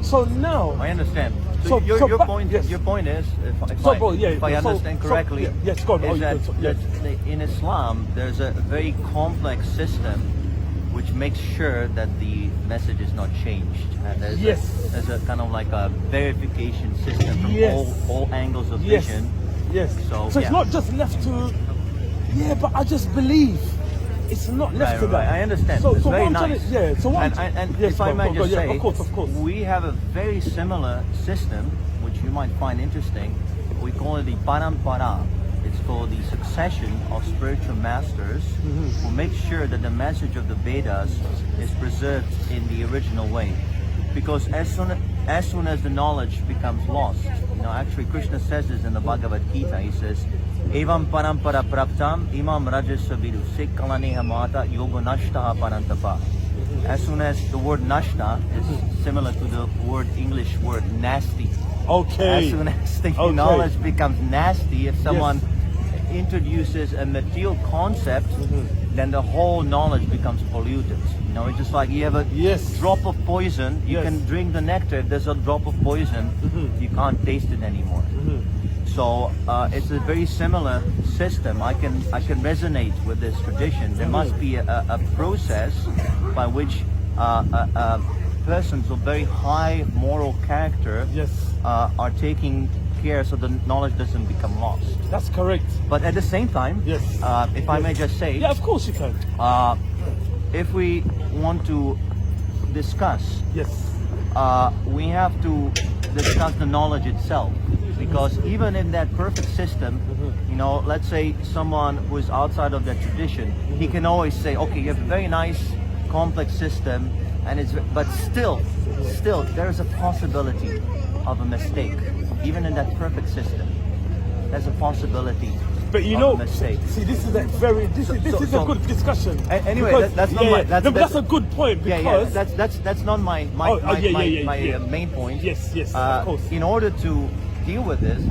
So now, I understand. So- your so back- point, yes. your point is, if So, I, bro, yeah, if I so- understand so- correctly, yeah, yes, go on. is Oh, that, yes. in Islam there's a very complex system which makes sure that the message is not changed, and Yes. there's a kind of like a verification system from Yes. all angles of Yes. vision. Yes. So, So it's yeah. not just left to. Yeah, but I just believe it's not left to Right, that. I understand. So, it's so very what I'm nice. trying to, yeah. So what? And yes, if I may just yeah, say, of course. we have a very similar system, which you might find interesting. We call it the parampara. It's for the succession of spiritual masters who make sure that the message of the Vedas is preserved in the original way. Because as soon as the knowledge becomes lost, actually Krishna says this in the Bhagavad Gita. He says, "Evam parampara praptam imam rajasavidu sekalaneha mata yoga nashtaha parantapa." As soon as the word nashta is similar to the English word nasty. Okay. As soon as the knowledge becomes nasty, if someone introduces a material concept, then the whole knowledge becomes polluted. It's just like you have a drop of poison. You can drink the nectar. If there's a drop of poison, you can't taste it anymore. So it's a very similar system. I can resonate with this tradition. There must be a process by which persons of very high moral character are taking care so the knowledge doesn't become lost. That's correct. But at the same time, if I may just say, Yeah, of course you can. if we want to discuss, we have to discuss the knowledge itself. Because even in that perfect system, let's say someone who is outside of that tradition, he can always say, okay, you have a very nice, complex system, but still, there is a possibility of a mistake. Even in that perfect system, there's a possibility. But of a mistake. See, this is a good discussion. Anyway, because, that's not my. That's a good point because that's not my main point. Yes, of course. In order to deal with this,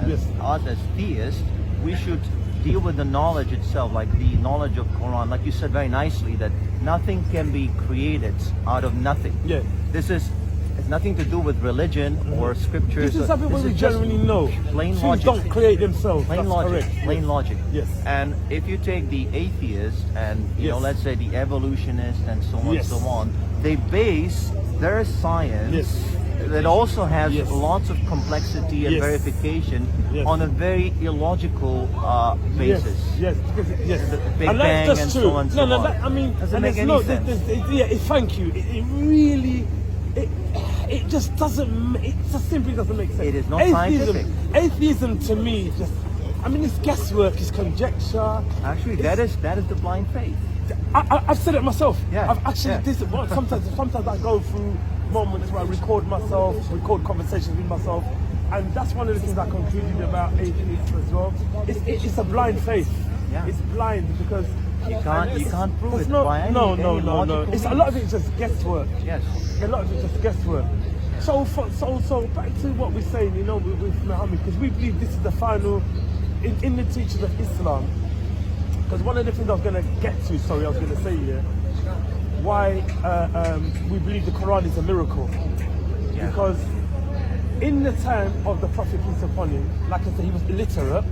us as theists, we should deal with the knowledge itself, like the knowledge of Quran. Like you said very nicely, that nothing can be created out of nothing. Yeah. This is. It's nothing to do with religion or scriptures. This is something we generally know. Plain Things logic. don't create themselves. Plain That's logic. correct. Plain logic. Yes. And if you take the atheists and let's say the evolutionists and so on and so on, they base their science that also has lots of complexity and verification on a very illogical basis. Yes. The Big And Bang that's and true. so on and so on. I mean, doesn't make any sense. Thank you. It really. It just doesn't. It just simply doesn't make sense. It is not scientific. Atheism to me just. I mean, it's guesswork. It's conjecture. Actually, that is the blind faith. I've said it myself. Yeah. I've actually sometimes I go through moments where I record conversations with myself, and that's one of the things I concluded about atheists as well. It's a blind faith. Yeah. It's blind because. You can't prove it by any No. logical It's a lot of it is just guesswork. Yes. A lot of it is just guesswork. So back to what we're saying, with Muhammad, because we believe this is the final in the teachings of Islam. Because one of the things I was going to get to, I was going to say here, why we believe the Quran is a miracle. Yeah. Because in the time of the Prophet, peace upon him, like I said, he was illiterate.